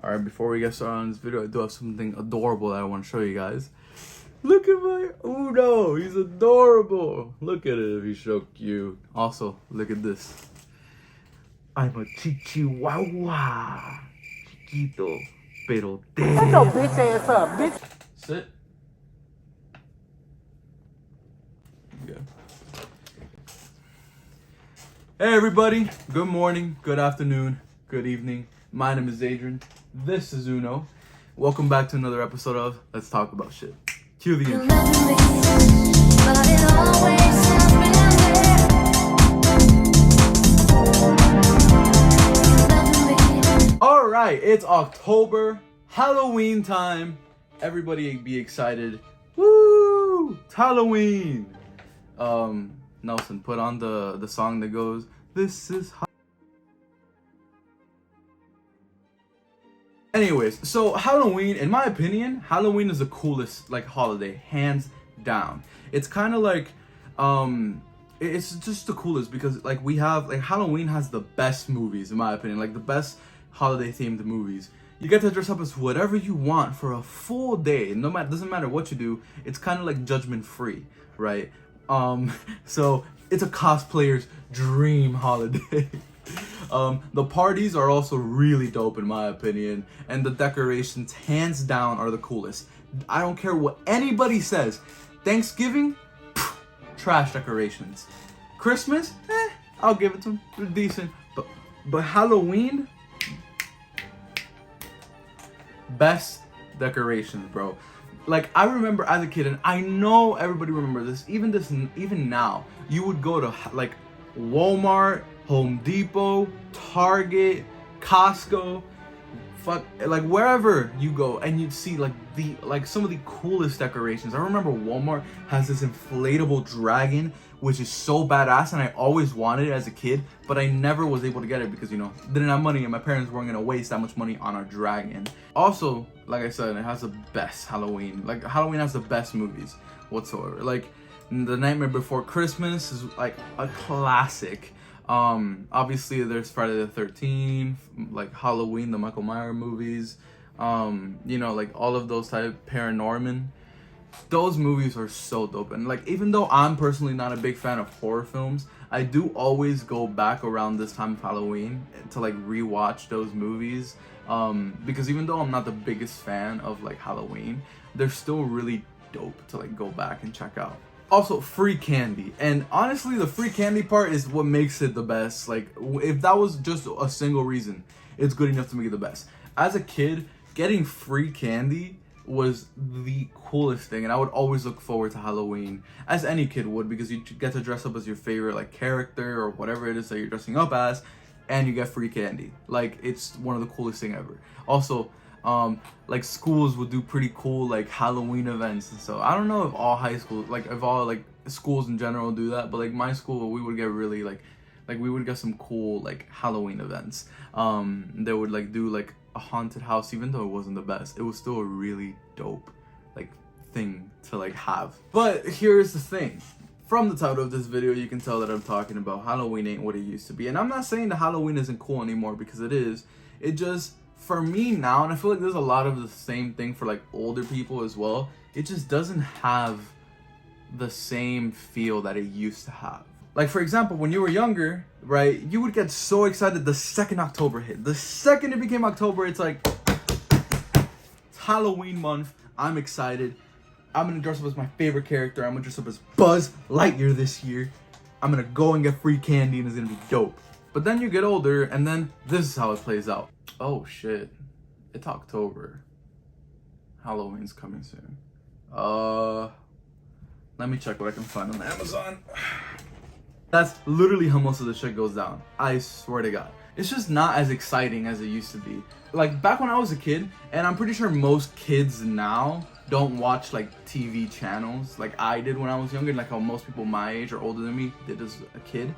Alright, before we get started on this video, I do have something adorable that I want to show you guys. Look at my Uno! He's adorable! Look at it, he's so cute. Also, look at this. I'm a chichihuahua. Chiquito, pero damn. Shut your bitch ass up, bitch. Sit. Yeah. Hey everybody, good morning, good afternoon, good evening. My name is Adrian. This is Uno. Welcome back to another episode of Let's Talk About Shit. Cue the intro. Alright, it's October, Halloween time. Everybody be excited. Woo! It's Halloween! Nelson, put on the song that goes, "This is Anyways, so Halloween, in my opinion, Halloween is the coolest like holiday, hands down. It's kind of like it's just the coolest because like we have like Halloween has the best movies in my opinion, like the best holiday themed movies. You get to dress up as whatever you want for a full day. No matter, doesn't matter what you do. It's kind of like judgment free, right? So it's a cosplayer's dream holiday. The parties are also really dope in my opinion, and the decorations hands down are the coolest. I don't care what anybody says. Thanksgiving, trash decorations. Christmas, I'll give it to them. They're decent. But Halloween, best decorations, bro. Like I remember as a kid, and I know everybody remember this. Even now, you would go to like Walmart, Home Depot, Target, Costco, like wherever you go, and you'd see like some of the coolest decorations. I remember Walmart has this inflatable dragon, which is so badass, and I always wanted it as a kid, but I never was able to get it because didn't have money, and my parents weren't gonna waste that much money on our dragon. Also, like I said, it has the best Halloween. Like Halloween has the best movies whatsoever. Like The Nightmare Before Christmas is like a classic. Obviously there's Friday the 13th, like Halloween, the Michael Myers movies, like all of those type, Paranorman. Those movies are so dope. And like, even though I'm personally not a big fan of horror films, I do always go back around this time of Halloween to like rewatch those movies. Because even though I'm not the biggest fan of like Halloween, they're still really dope to like go back and check out. Also, free candy. And honestly, the free candy part is what makes it the best. Like, if that was just a single reason, it's good enough to make it the best. As a kid, getting free candy was the coolest thing, and I would always look forward to Halloween, as any kid would, because you get to dress up as your favorite like character or whatever it is that you're dressing up as, and you get free candy. Like, it's one of the coolest thing ever. Also, like schools would do pretty cool like Halloween events, and so I don't know if all high schools, like if all like schools in general do that, but like my school, we would get really like we would get some cool like Halloween events. They would like do like a haunted house, even though it wasn't the best, it was still a really dope like thing to like have. But here's the thing. From the title of this video, you can tell that I'm talking about Halloween ain't what it used to be. And I'm not saying that Halloween isn't cool anymore, because it is. It just, for me now, and I feel like there's a lot of the same thing for like older people as well, it just doesn't have the same feel that it used to have. Like, for example, when you were younger, right, you would get so excited the second October hit. The second it became October, it's like, it's Halloween month, I'm excited. I'm gonna dress up as my favorite character. I'm gonna dress up as Buzz Lightyear this year. I'm gonna go and get free candy, and it's gonna be dope. But then you get older, and then this is how it plays out. Oh shit, it's October. Halloween's coming soon. Let me check what I can find on Amazon. That's literally how most of the shit goes down. I swear to God. It's just not as exciting as it used to be. Like back when I was a kid, and I'm pretty sure most kids now don't watch like TV channels like I did when I was younger, like how most people my age or older than me did as a kid.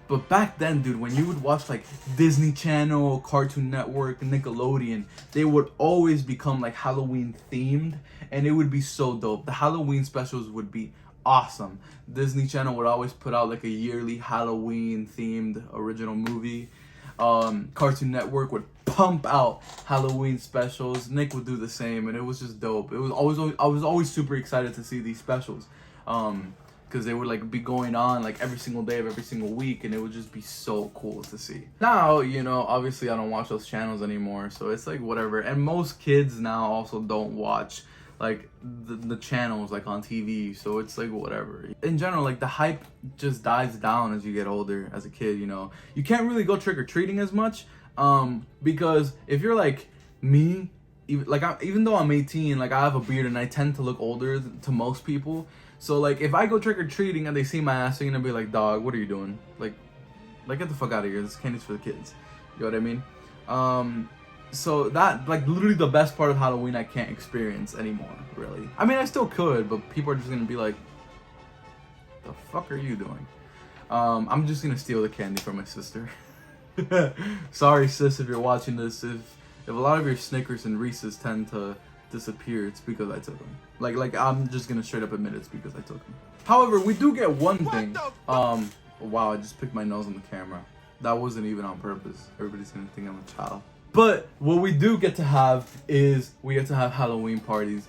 But back then, dude, when you would watch like Disney Channel, Cartoon Network, Nickelodeon, they would always become like Halloween themed, and it would be so dope. The Halloween specials would be awesome. Disney Channel would always put out like a yearly Halloween themed original movie. Cartoon Network would pump out Halloween specials. Nick would do the same, and it was just dope. It was I was always super excited to see these specials, because they would like be going on like every single day of every single week, and it would just be so cool to see. Now, you know, obviously I don't watch those channels anymore, so it's like whatever. And most kids now also don't watch like the channels like on TV, so it's like whatever. In general, like the hype just dies down as you get older. As a kid, you know, you can't really go trick-or-treating as much, because if you're like me, even though I'm 18, like I have a beard and I tend to look older to most people. So like if I go trick-or-treating and they see my ass, they're gonna be like, dog, what are you doing? Like get the fuck out of here. This candy's for the kids. You know what I mean? So that, like, literally the best part of Halloween I can't experience anymore, really. I mean, I still could, but people are just gonna be like, the fuck are you doing? I'm just gonna steal the candy from my sister. Sorry, sis, if you're watching this. If a lot of your Snickers and Reese's tend to disappear, it's because I took them. Like I'm just gonna straight up admit it's because I took them. However, we do get one thing. Wow, I just picked my nose on the camera. That wasn't even on purpose. Everybody's gonna think I'm a child. But what we do get to have is we get to have Halloween parties.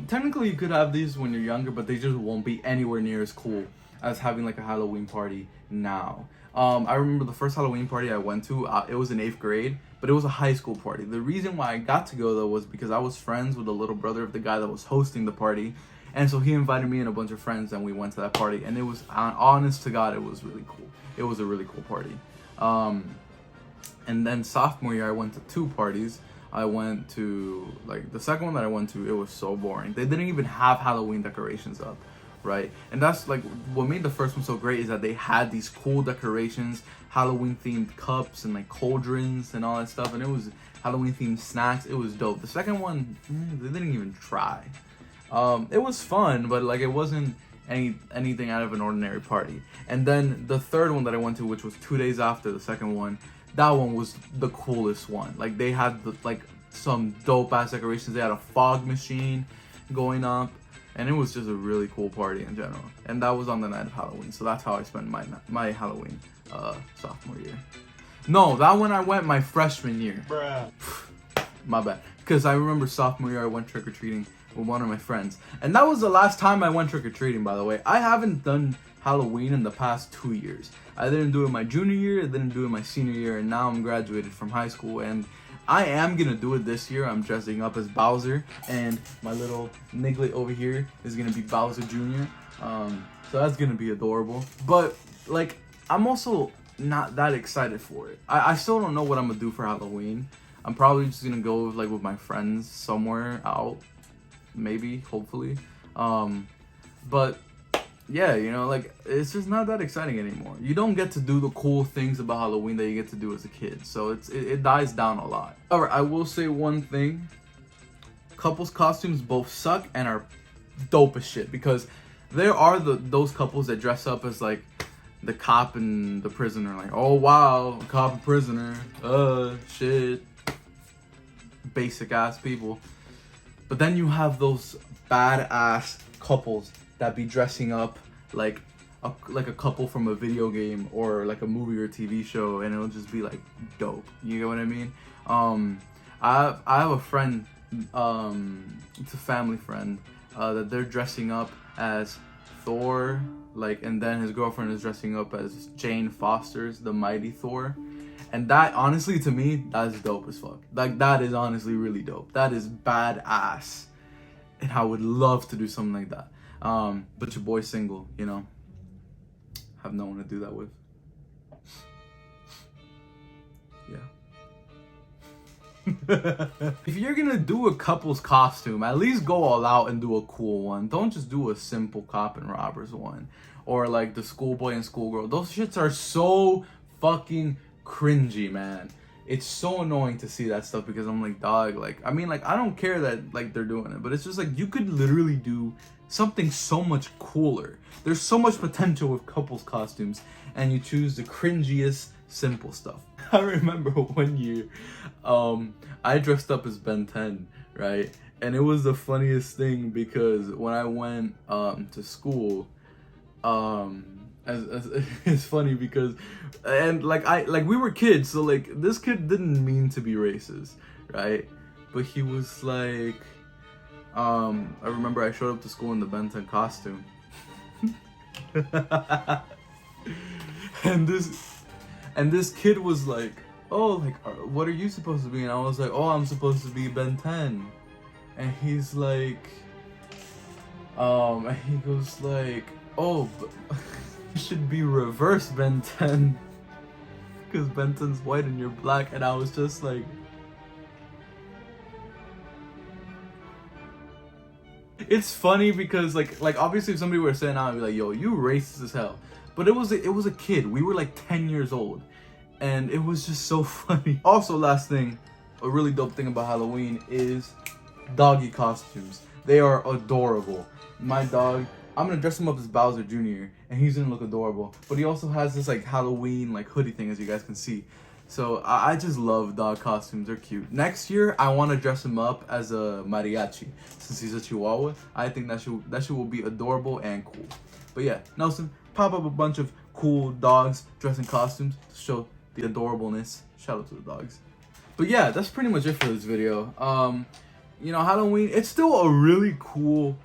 Technically you could have these when you're younger, but they just won't be anywhere near as cool as having like a Halloween party now. I remember the first Halloween party I went to, it was in 8th grade, but it was a high school party. The reason why I got to go though was because I was friends with the little brother of the guy that was hosting the party. And so he invited me and a bunch of friends, and we went to that party, and it was, honest to God, it was really cool. It was a really cool party. And then sophomore year, I went to 2 parties. I went to, like, the second one that I went to, it was so boring. They didn't even have Halloween decorations up, right? And that's, like, what made the first one so great is that they had these cool decorations, Halloween-themed cups and, like, cauldrons and all that stuff. And it was Halloween-themed snacks. It was dope. The second one, they didn't even try. It was fun, but, like, it wasn't anything out of an ordinary party. And then the third one that I went to, which was 2 days after the second one, that one was the coolest one. Like they had some dope ass decorations. They had a fog machine going up, and it was just a really cool party in general. And that was on the night of Halloween, so that's how I spent my Halloween sophomore year. No, that one I went my freshman year. Bruh. My bad. Because I remember sophomore year I went trick-or-treating with one of my friends, and that was the last time I went trick-or-treating, by the way. I haven't done Halloween in the past 2 years. I didn't do it my junior year, I didn't do it my senior year, and now I'm graduated from high school, and I am gonna do it this year. I'm dressing up as Bowser, and my little Niglet over here is gonna be Bowser Jr. So that's gonna be adorable. But like, I'm also not that excited for it. I still don't know what I'm gonna do for Halloween. I'm probably just gonna go like with my friends somewhere out, maybe, hopefully. But yeah, you know, like, it's just not that exciting anymore. You don't get to do the cool things about Halloween that you get to do as a kid, so it dies down a lot. Alright, I will say one thing. Couples costumes both suck and are dope as shit, because there are those couples that dress up as like the cop and the prisoner, like, oh wow, cop and prisoner, shit, basic ass people. But then you have those badass couples that be dressing up like a couple from a video game or like a movie or TV show, and it'll just be like dope. You get what I mean? I have a friend, it's a family friend, that they're dressing up as Thor, like, and then his girlfriend is dressing up as Jane Foster's the Mighty Thor. And that, honestly, to me, that's dope as fuck. Like, that is honestly really dope. That is badass. And I would love to do something like that. But your boy's single, you know. Have no one to do that with. Yeah. If you're gonna do a couple's costume, at least go all out and do a cool one. Don't just do a simple cop and robbers one. Or like the schoolboy and schoolgirl. Those shits are so fucking cringy, man. It's so annoying to see that stuff, because I'm like, dog, like, I mean, like, I don't care that like they're doing it, but it's just like, you could literally do something so much cooler. There's so much potential with couples costumes, and you choose the cringiest simple stuff. I remember one year, I dressed up as Ben 10, right? And it was the funniest thing, because when I went to school, as it's funny because, and like we were kids, so like this kid didn't mean to be racist, right? But he was like, I remember I showed up to school in the Ben 10 costume. and this kid was like, oh, like, what are you supposed to be? And I was like, oh, I'm supposed to be Ben 10. And he's like, and he goes like, oh, but you should be reverse Ben 10, because Ben 10's white and you're black. And I was just like, it's funny because like obviously if somebody were to say now, I'd be like, yo, you racist as hell. But it was a kid. We were like 10 years old, and it was just so funny. Also, last thing, a really dope thing about Halloween is doggy costumes. They are adorable. My dog, I'm gonna dress him up as Bowser Jr. and he's gonna look adorable. But he also has this like Halloween like hoodie thing, as you guys can see. So I just love dog costumes. They're cute. Next year, I want to dress him up as a mariachi, since he's a Chihuahua. I think that shit will be adorable and cool. But yeah, Nelson, pop up a bunch of cool dogs dressed in costumes to show the adorableness. Shout out to the dogs. But yeah, that's pretty much it for this video. You know, Halloween, it's still a really cool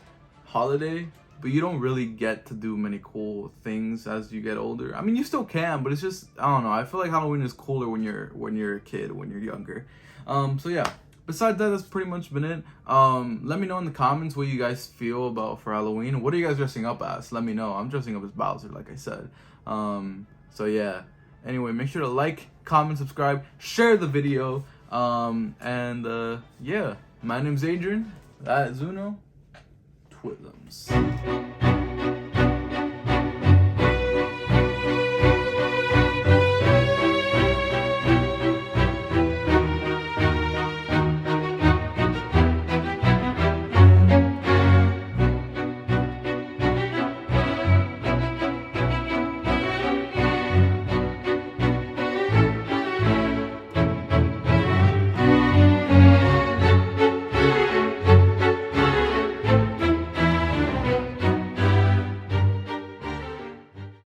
holiday, but you don't really get to do many cool things as you get older. I mean, you still can, but it's just, I don't know. I feel like Halloween is cooler when you're a kid, when you're younger. So yeah. Besides that, that's pretty much been it. Let me know in the comments what you guys feel about for Halloween. What are you guys dressing up as? Let me know. I'm dressing up as Bowser, like I said. So yeah. Anyway, make sure to like, comment, subscribe, share the video. Yeah. My name's Adrian. That is Uno. Twizzums.